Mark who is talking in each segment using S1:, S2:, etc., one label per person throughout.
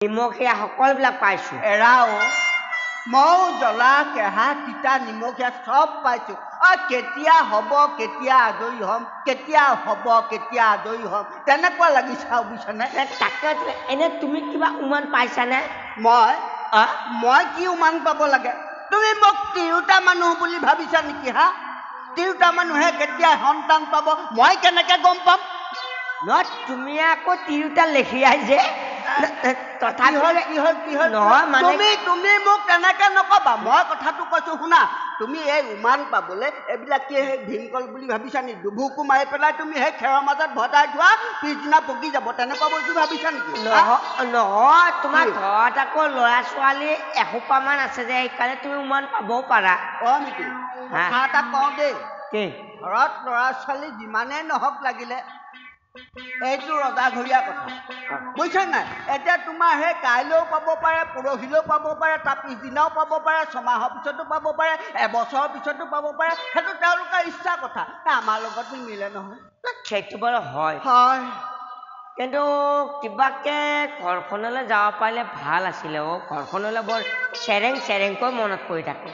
S1: নিমখীয়া সকলোবিলাক পাইছোঁ
S2: এৰাও ময়ো জ্বলা কেহা তিতা নিমখীয়া চব পাইছোঁ কেতিয়া হ'ব কেতিয়া আজৰি হ'ম কেতিয়া হ'ব কেতিয়া আজৰি হ'ম তেনেকুৱা লাগিছে আৰু বুজিছানে
S1: তাকে এনে তুমি কিবা উমান পাইছানে
S2: মই কি উমান পাব লাগে তুমি মোক তিৰোতা মানুহ বুলি ভাবিছা নেকি হা তিৰোতা মানুহে কেতিয়া সন্তান পাব মই কেনেকে গম পাম
S1: নহয় তুমি আকৌ তিৰোতা লেখিয়াই যে
S2: তুমি মোক তেনেকে নকবা মই কথাটো কৈছো শুনা তুমি এই উমান পাবলৈ এইবিলাক কি সেই ভীমকল বুলি ভাবিছা নি দুভুকু মাৰি পেলাই তুমি সেই খেৰৰ মাজত ভটাই থোৱা পিছদিনা পকি যাব তেনেকুৱা বস্তু ভাবিছা নেকি
S1: নহয় তোমাৰ ঘৰত আকৌ ল'ৰা ছোৱালী এসোপামান আছে যে সেইকাৰণে তুমি উমান পাবও পাৰা
S2: নেকি কথা এটা কওঁ দেই ঘৰত ল'ৰা ছোৱালী যিমানেই নহওক লাগিলে এইটো ৰজাঘৰীয়া কথা বুজিছা নাই এতিয়া তোমাৰ সেই কাইলৈও পাব পাৰে পৰহিলৈও পাব পাৰে তাৰ পিছদিনাও পাব পাৰে ছমাহৰ পিছতো পাব পাৰে এবছৰৰ পিছতো পাব পাৰে সেইটো তেওঁলোকৰ ইচ্ছা কথা আমাৰ লগত নিমিলে নহয়
S1: সেইটো বাৰু হয় কিন্তু কিবাকে ঘৰখনলৈ যাব পাৰিলে ভাল আছিলে ঘৰখনলৈ বৰ চেৰেংকৈ মনত পৰি থাকে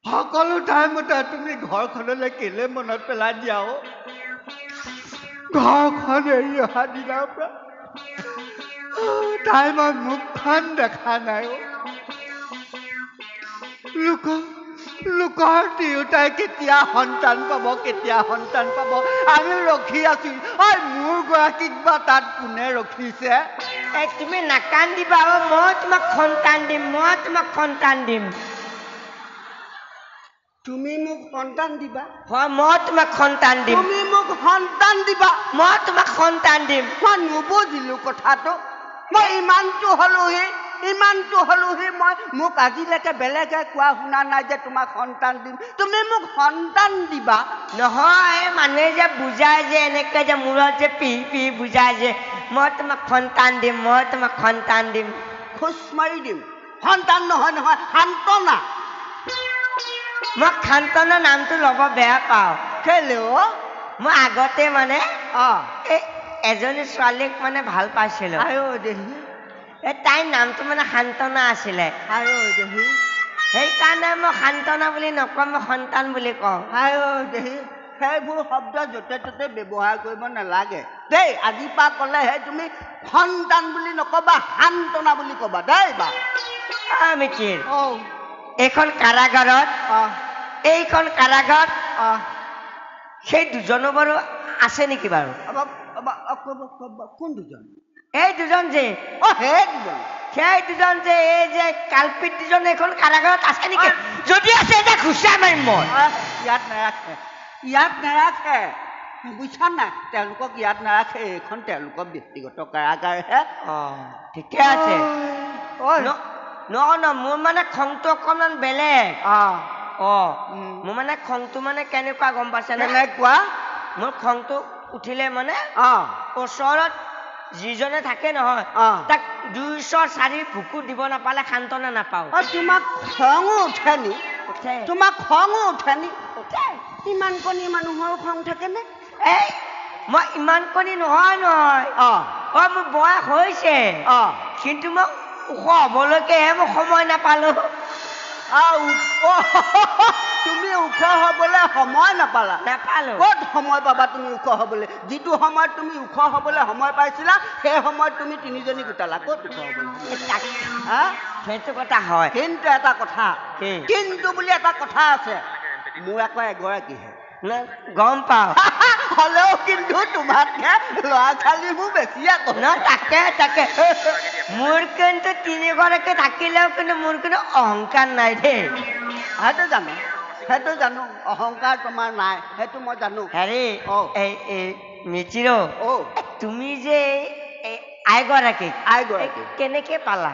S2: সকলো টাইমতে তুমি ঘৰখনলৈ কেলে মনত পেলাই দিয়া ঘৰখন এৰি অহা দিনাৰ পৰা তাই মই মুখখন দেখা নাই লোকৰ তিৰোতাই কেতিয়া সন্তান পাব আমি ৰখি আছো মোৰ গৰাকীক বা তাত কোনে ৰখিছে
S1: তুমি নাকান্দিবা মই তোমাক সন্তান দিম
S2: তুমি মোক সন্তান দিবা
S1: মই তোমাক সন্তান দিম
S2: তুমি মোক সন্তান দিবা
S1: মই তোমাক সন্তান দিম
S2: মই নুবুজিলো কথাটো মই ইমানটো হলোহি মই মোক আজিলৈকে বেলেগে কোৱা শুনা নাই যে তোমাক সন্তান দিম তুমি মোক সন্তান দিবা
S1: নহয় মানুহে যে বুজাই যে এনেকে যে মূৰত যে পিহি বুজাই যে মই তোমাক সন্তান দিম
S2: খোজ মাৰি দিম সন্তান নহয় সান্তনা
S1: মই সান্তনা নামটো ল'ব বেয়া পাওঁ
S2: কেলে
S1: মই আগতে মানে এজনী ছোৱালীক মানে ভাল পাইছিলো তাইৰ নামটো মানে সান্তনা আছিলে সেইকাৰণে মই সান্তনা বুলি নকওঁ মই সন্তান বুলি কওঁ
S2: সেইবোৰ শব্দ য'তে ত'তে ব্যৱহাৰ কৰিব নালাগে দেই আজিৰ পৰা ক'লেহে তুমি সন্তান বুলি নকবা সান্তনা বুলি কবা দেই বা
S1: মিতিৰ এইখন কাৰাগাৰত সেই দুজনো বাৰু আছে নেকি বাৰু
S2: কোন দুজন
S1: এই দুজন যে সেই দুজন যে এই যে কালপিত দুজন এইখন কাৰাগাৰত আছে নেকি যদি আছে এতিয়া ঘুচাই মাৰিম মই
S2: ইয়াত নাৰাখে বুজিছা নাই তেওঁলোকক ইয়াত নাৰাখে এইখন তেওঁলোকৰ ব্যক্তিগত কাৰাগাৰহে
S1: ঠিকে আছে নহয় মোৰ মানে খংটো অকণমান বেলেগ মোৰ মানে খংটো মানে কেনেকুৱা গম পাইছেনে মোৰ খংটো উঠিলে মানে ওচৰত যিজনে থাকে নহয় তাক 204 ভুকু দিব নাপালে সান্তনা নাপাওঁ
S2: তোমাক খঙো উঠে নি ইমান কণী মানুহৰ খং থাকেনে
S1: মই ইমান কণী নহয় মোৰ বয়স হৈছে কিন্তু মই ওখ হবলৈকেহে মই সময় নাপালো
S2: তুমি ওখ হবলৈ সময় নাপালো ক'ত সময় পাবা তুমি ওখ হবলৈ যিটো সময়ত তুমি ওখ হবলৈ সময় পাইছিলা সেই সময়ত তুমি তিনিজনী গোটালা ক'ত ওখ হবলৈ
S1: সেইটো কথা হয়
S2: কিন্তু এটা কথা বুলি এটা কথা আছে মোৰ আকৌ এগৰাকীহে
S1: গম পাওঁ
S2: হ'লেও কিন্তু তোমাতকে ল'ৰা ছোৱালীবোৰ বেছি আকৌ
S1: তাকে মোৰ কিন্তু 3গৰাকী থাকিলেও কিন্তু মোৰ কিন্তু অহংকাৰ নাই দেই
S2: সেইটো জানো অহংকাৰ তোমাৰ নাই সেইটো মই জানো
S1: হেৰি মিচিৰো তুমি যে আইগৰাকী কেনেকে পালা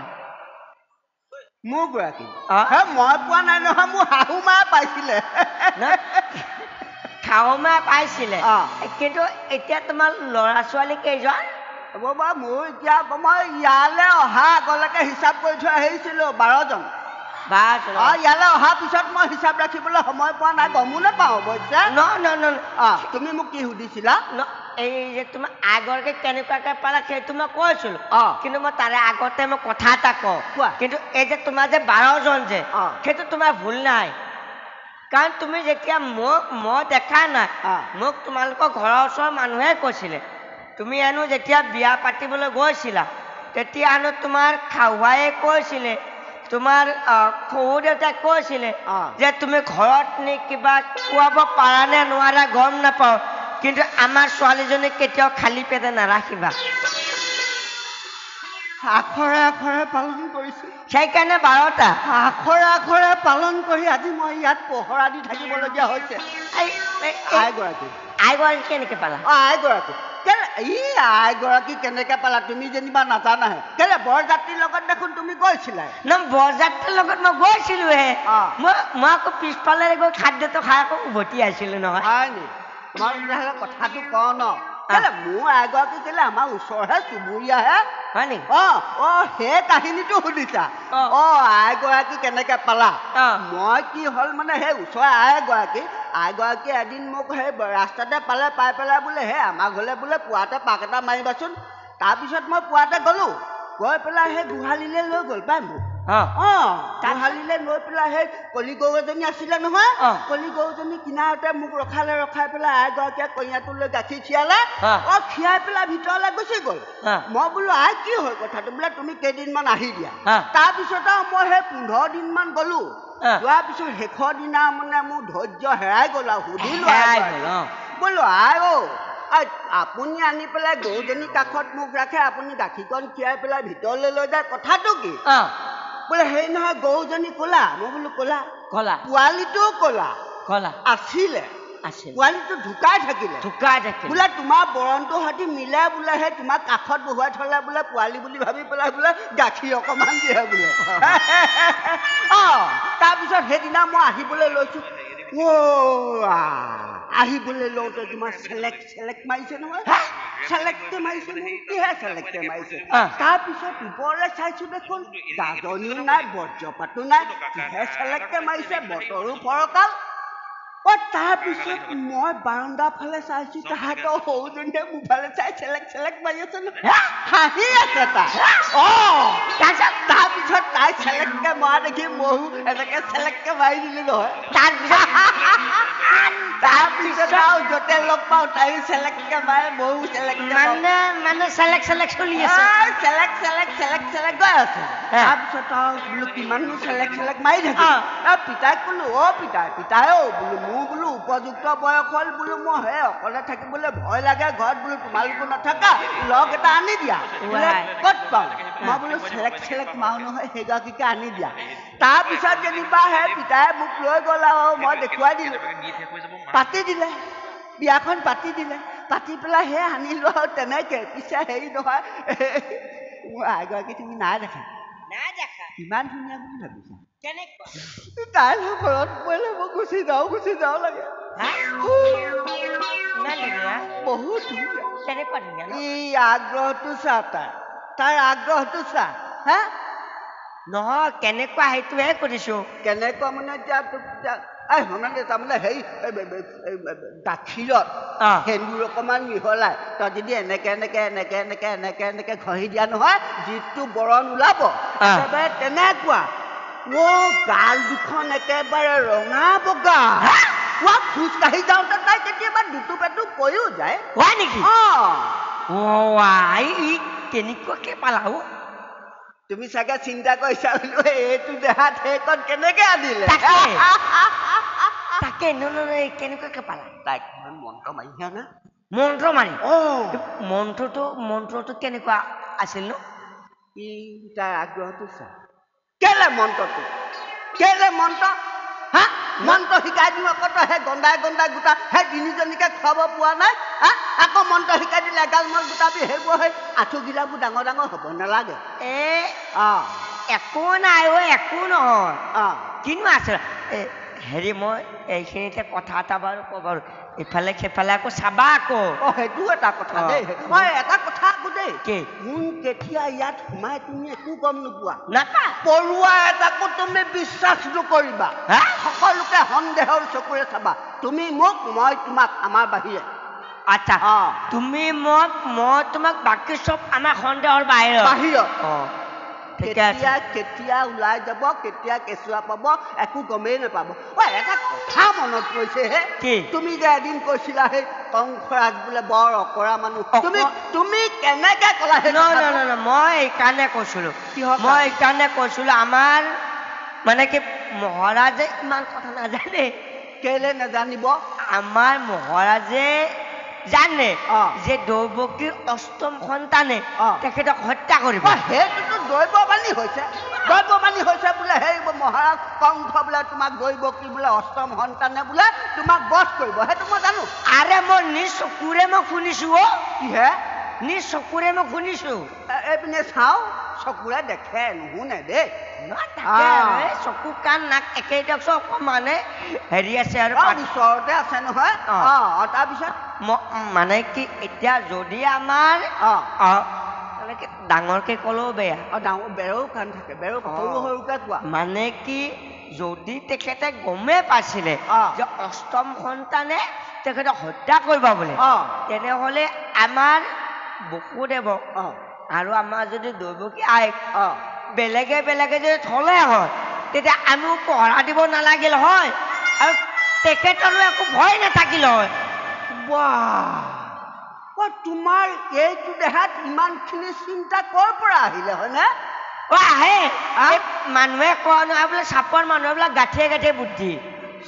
S2: মোৰ গৰাকী মই পোৱা নাই নহয় মোৰ শাহু মায়ে পাইছিলে
S1: কিন্তু এতিয়া তোমাৰ ল'ৰা ছোৱালী কেইজন
S2: মোৰ এতিয়া মই ইয়ালৈ অহা আগলৈকে হিচাপ কৰি থৈ আহিছিলো 12জন
S1: বাছ
S2: ইয়ালৈ অহাৰ পিছত মই হিচাপ ৰাখিবলৈ সময় পোৱা নাই, গমো নাপাওঁ অৱশ্যে। তুমি মোক কি সুধিছিলা?
S1: এই যে তোমাৰ আগৰকে কেনেকুৱাকে পালা সেইটো মই কৈছিলো, কিন্তু মই তাৰে আগতে মই কথা এটা কওঁ। কিন্তু এই যে তোমাৰ যে 12 জন যে সেইটো তোমাৰ ভুল নাই, কাৰণ তুমি যেতিয়া মই দেখা নাই, মোক তোমালোকৰ ঘৰৰ ওচৰৰ মানুহে কৈছিলে তুমি হেনো যেতিয়া বিয়া পাতিবলৈ গৈছিলা তেতিয়া হেনো তোমাৰ খাৱায়ে কৈছিলে, তোমাৰ শহুৰ দেউতাই কৈছিলে যে তুমি ঘৰত নি কিবা খুৱাব পাৰা নে নোৱাৰা গম নাপাওঁ, কিন্তু আমাৰ ছোৱালীজনীক কেতিয়াও খালী পেটে নাৰাখিবা।
S2: আখৰে আখৰে পালন কৰিছো,
S1: সেইকাৰণে 12টা
S2: আখৰে আখৰে পালন কৰি আজি মই ইয়াত পহৰা দি থাকিবলগীয়া হৈছে।
S1: আইগৰাকী কেনেকে পালা?
S2: আইগৰাকী আইগৰাকী কেনেকে পালা তুমি যেনিবা নাজানাহে। কেলে বৰযাত্ৰীৰ লগত দেখোন তুমি গৈছিলা?
S1: বৰযাত্ৰীৰ লগত মই গৈছিলোহে, মই আকৌ পিছফালে গৈ খাদ্যটো খাই আকৌ উভতি আহিছিলো নহয়।
S2: হয় নি? তোমাৰ তেতিয়াহ'লে কথাটো কওঁ ন, কেলে মোৰ আইগৰাকী কেলে আমাৰ ওচৰহে চুবুৰীয়াহে।
S1: হয় নেকি?
S2: সেই কাহিনীটো শুনিছা? আইগৰাকী কেনেকে পালা? মই কি হ'ল মানে সেই ওচৰৰ আইগৰাকী এদিন মোক সেই ৰাস্তাতে পালে, পাই পেলাই বোলে সেই আমাৰ ঘৰলৈ বোলে পুৱাতে পাক এটা মাৰিবাচোন। তাৰপিছত মই পুৱাতে গ'লো, গৈ পেলাই সেই গোহালিলৈ লৈ গ'ল পাই মোক। গোহালিলৈ লৈ পেলাই সেই কলি গৰু এজনী আছিলে নহয়, কলি গৰুজনী কিনাৰতে মোক ৰখাই পেলাই আইগৰাকীয়ে কইনাটো লৈ গাখীৰ খীৰালে, খীৰাই পেলাই ভিতৰলৈ গুচি গ'ল। মই বোলো আই কি হ'ল কথাটো? বোলে তুমি কেইদিনমান আহি দিয়া। তাৰপিছত আৰু মই সেই 15 দিনমান গ'লো, যোৱাৰ পিছত শেষৰ দিনা মানে মোৰ ধৈৰ্য হেৰাই গ'ল আৰু সুধিলো বোলো আই আপুনি আনি পেলাই গৰুজনী কাষত মোক ৰাখে, আপুনি গাখীৰকণ খীৰাই পেলাই ভিতৰলৈ লৈ যায়, কথাটো কি? বোলে হেৰি নহয় গৰুজনী ক'লা। মই বোলো ক'লা? পোৱালিটোও ক'লা আছিলে, পোৱালিটো ঢুকাই থাকিলে। বোলে তোমাৰ বৰণটোৰ সৈতে মিলে বোলে সেই তোমাক কাষত বহুৱাই থলে বোলে পোৱালি বুলি ভাবি পেলাই বোলে গাখীৰ অকমান দিয়ে বোলে। তাৰপিছত সেইদিনা মই আহিবলৈ লৈছো, আহিবলৈ লওঁতে তোমাৰ চেলেক মাৰিছে নহয়, চেলেককে মাৰিছে নহয়। কিহে চেলেককে মাৰিছে? তাৰপিছত ওপৰলৈ চাইছো দেখোন গাজনিও নাই, বজ্ৰপাতো নাই, কিহে চেলেককে মাৰিছে, বতৰো ফৰকাল। তাৰপিছত মই বাৰাণ্ডাৰ ফালে চাইছো, তাহাঁতৰ সৰুজনীয়ে মোৰ ফালে চাই চেলেক মাৰি আছে নহয়, হাঁহি আছে তাই। তাৰপিছত তাই চেলেককে মৰা দেখি ময়ো এনেকে চেলেককে মাৰি দিলো নহয়। তাৰপিছত আৰু য'তে লগ পাওঁ তাইও চেলেককে মাৰে, ময়ো চেলেককে
S1: মানে চেলেক চলি আছে,
S2: চেলেক গৈ আছে। তাৰপিছত আৰু বোলো কিমাননো চেলেক মাৰি থাকে। পিতাইক ক'লো পিতাই বোলো মোৰ বোলো উপযুক্ত বয়স হ'ল, বোলো মই সেই অকলে থাকিবলৈ ভয় লাগে ঘৰত, বোলো তোমালোকো নাথাকা, লগ এটা আনি দিয়া। বোলে ক'ত পাওঁ? মই বোলো চেলেক মাৰো নহয়, সেইগৰাকীকে আনি দিয়া। তাৰপিছত যেনিবা সেই পিতাই মোক লৈ গ'ল আৰু মই দেখুৱাই দিলো, পাতি দিলে, বিয়াখন পাতি দিলে, পাতি পেলাই সেই আনিলো আৰু তেনেকে। পিছে হেৰি নহয়, মোৰ আইগৰাকী তুমি নাই দেখা, কিমান ধুনীয়া বুলি ভাবিছা? তাইৰ ঘৰত পৰিলে মই গুচি যাওঁ লাগে। বহুত ধুনীয়া। আগ্ৰহটো চা, তাইৰ আগ্ৰহটো চা।
S1: নহয় কেনেকুৱা সেইটোহে কৰিছো।
S2: কেনেকুৱা মানে তাৰমানে হেৰি গাখীৰত সেন্দুৰ অকমান মিহলাই তই যদি এনেকে ঘঁহি দিয়া নহয়, যিটো বৰণ ওলাব একেবাৰে তেনেকুৱা। গাল দুখন একেবাৰে ৰঙা বগা। খোজকাঢ়ি যাওঁতে তাই কেতিয়াবা দুটু কৈও যায়।
S1: হয় নেকি? কেনেকুৱাকে পালাও?
S2: তুমি চাগে চিন্তা কৰিছা বোলো এইটো দেহাত সেইকণ কেনেকে আনিলে।
S1: তাকে কেনেকুৱাকে পালা?
S2: তাইক মন্ত্ৰ মাৰিছা না?
S1: মন্ত্ৰ মাৰি? মন্ত্ৰটো কেনেকুৱা আছিল নো?
S2: তাইৰ আগ্ৰহটো চা। কেলে মন্ত্ৰ মন্ত্ৰ শিকাই দিওঁ আকৌ তই সেই গন্ধাই গোটা সেই তিনিজনীকে খুৱাব পোৱা নাই? আকৌ মন্ত্ৰ শিকাই দিলে এগাল মল গোটাবি, সেইবোৰ সেই আঁঠু গিলাবোৰ ডাঙৰ হ'ব নালাগে।
S1: একো নাই একো নহয়। কিনো আছে হেৰি, মই এইখিনিতে কথা এটা বাৰু ক'ব, ইফালে সিফালে আকৌ চাবা আকৌ।
S2: সেইটো এটা কথা দেই। এটা কথা আকৌ দেই
S1: কি
S2: কোন কেতিয়া ইয়াত সোমাই তুমি একো গম নোপোৱা
S1: নাপায়
S2: পৰুৱা এটাকো তুমি বিশ্বাস নকৰিবা
S1: হা
S2: সকলোকে সন্দেহৰ চকুৰে চাবা তুমি মোক মই তোমাক আমাৰ বাহিৰে
S1: আচ্ছা তুমি মোক মই তোমাক বাকী চব আমাৰ সন্দেহৰ বাহিৰত কেতিয়া
S2: কেতিয়া ওলাই যাব কেতিয়া কেঁচুৱা পাব একো গমেই নাপাব এটা কথা মনত পৰিছে হে তুমি যে এদিন কৈছিলা সেই কংসৰাজ বোলে বৰ অকৰা মানুহ তুমি কেনেকে ক'লা
S1: মই এইকাৰণে কৈছিলো আমাৰ মানে কি মহাৰাজে ইমান কথা নাজানে
S2: কেলে নাজানিব
S1: আমাৰ মহাৰাজে জানে যে দৈৱকীৰ অষ্টম সন্তানে তেখেতক হত্যা কৰিব
S2: সেইটোতো দৈৱবাণী হৈছে বোলে সেই মহাৰাজ কংস বোলে তোমাক দৈৱকী বোলে অষ্টম সন্তানে বোলে তোমাক বধ কৰিব সেইটো মই জানো
S1: আৰে মই নিজ চকুৰে মই শুনিছো
S2: কিহে
S1: নিজ চকুৰে মই শুনিছো
S2: এইপিনে চাওঁ চকুৰে দেখে নুশুনে দেই
S1: চকু কাণ নাক একেইটা চব মানে হেৰি আছে আৰু
S2: ওচৰতে আছে নহয় তাৰপিছত
S1: মানে কি এতিয়া যদি আমাৰ ডাঙৰকে ক'লেও বেয়া
S2: বেয়াও কাণ থাকে বেয়াও সৰু সৰুকে কোৱা
S1: মানে কি যদি তেখেতে গমেই পাইছিলে যে অষ্টম সন্তানে তেখেতক হত্যা কৰিব বুলি তেনেহ'লে আমাৰ বসুদেৱ আৰু আমাৰ যদি দৈৱকী আইক বেলেগে বেলেগে যদি থলে হয় তেতিয়া আমিও পহৰা দিব নালাগিল হয় আৰু তেখেতৰো একো ভয় নাথাকিল হয়
S2: তোমাৰ এইটো দেহাত ইমানখিনি চিন্তা ক'ৰ পৰা আহিলে হয়নে
S1: আহে মানুহে কোৱা নহয় বোলে চাপৰ মানুহে বোলে গাঁঠিয়ে গাঁঠিয়ে বুদ্ধি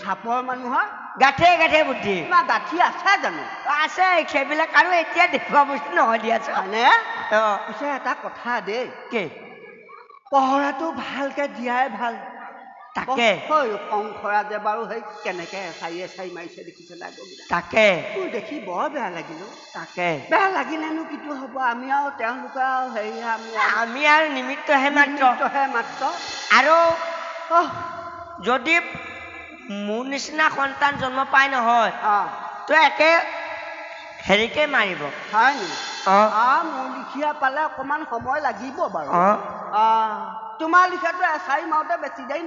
S2: চাপৰ মানুহৰ
S1: গাঁঠিয়ে গাঁঠিয়ে বুদ্ধি
S2: গাঁঠি আছে জানো
S1: আছে সেইবিলাক আৰু এতিয়া দেখুওৱা বস্তু নহয় দিয়াচোন
S2: হয়নে পিছে এটা কথা দেই
S1: কি
S2: পহৰাটো ভালকে দিয়াই ভাল
S1: তাকে
S2: কংসৰাজে বাৰু সেই কেনেকে এচাৰি মাৰিছে দেখিছে
S1: তাকে
S2: দেখি বৰ বেয়া লাগিল
S1: তাকে
S2: বেয়া লাগিলেনো কিটো হ'ব আমি আৰু তেওঁলোকে আৰু হেৰি
S1: আমি আৰু নিমিত্তহে মাত্ৰ আৰু যদি মোৰ নিচিনা সন্তান জন্ম পাই নহয় তো একে হেৰিকে মাৰিব
S2: হয় নি মোৰ লিখীয়া পালে অকমান সময় লাগিব বাৰু তোমাৰ লিখাটো এচাৰি মাৰোতে বেছি দেৰি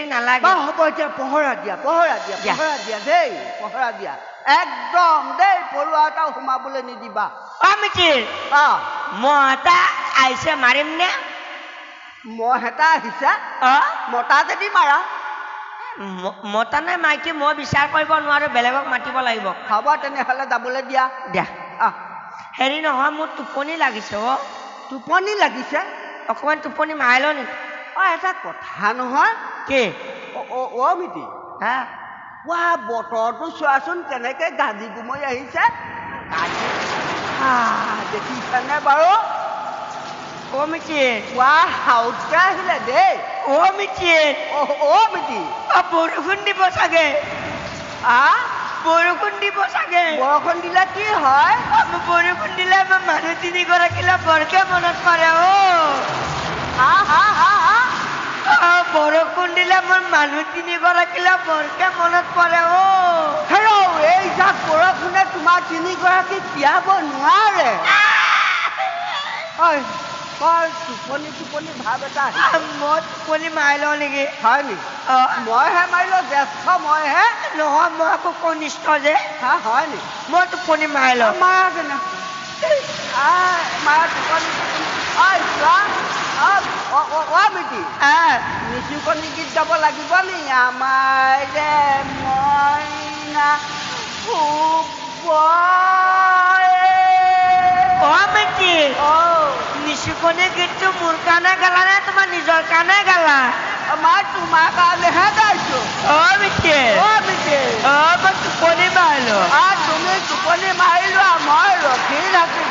S2: নালাগে হ'ব এতিয়া পহৰা দিয়া দেই পহৰা দিয়া একদম দেই পৰুৱা এটাও সোমাবলৈ নিদিবা
S1: মহ এটা আহিছে মাৰিম নে
S2: মহ এটা আহিছে মতা যদি মাৰা
S1: মতা নাই মাইকী মই বিচাৰ কৰিব নোৱাৰো বেলেগক মাতিব লাগিব
S2: হ'ব তেনেহ'লে যাবলৈ দিয়া
S1: হেৰি নহয় মোৰ টোপনি লাগিছে
S2: টোপনি লাগিছে
S1: অকমান টোপনি মাৰি লওঁ নেকি
S2: এটা কথা নহয়
S1: কি
S2: মিতি
S1: ৱা
S2: বতৰটো চোৱাচোন কেনেকে গাজি গুমৰি আহিছে দেখিছানে বাৰু
S1: মিতি
S2: হাউচকে আহিলে দেই
S1: মিতি
S2: মিতি
S1: বৰষুণ দিব চাগে বৰষুণ দিলে কি হয় বৰষুণ দিলে মানুহ তিনিগৰাকীলৈ বৰকে মনত পৰে বৰষুণ দিলে মোৰ মানুহ তিনিগৰাকীলৈ বৰকে মনত পৰে
S2: এই যাক বৰষুণে তোমাৰ তিনিগৰাকী তিয়াব নোৱাৰে টোপনি ভাৱ এটা
S1: মই টোপনি মাৰি লওঁ নেকি
S2: হয় নি মইহে মাৰিলো জ্যেষ্ঠ মইহে
S1: নহয় মই আকৌ কনিষ্ঠ যে
S2: হয় নি
S1: মই টোপনি মাৰি লওঁ
S2: নিচুকনি গীত গাব লাগিব নি আমাৰ যে মইনা
S1: নিচুকনি গীতটো মোৰ কাৰণে গালা নে তোমাৰ নিজৰ কাৰণে গালা
S2: মই তোমাৰ কাৰণেহে গাইছো
S1: মই টোপনি মাৰিলো
S2: তুমি টোপনি মাৰিলোৱা মই ৰখি থাকিম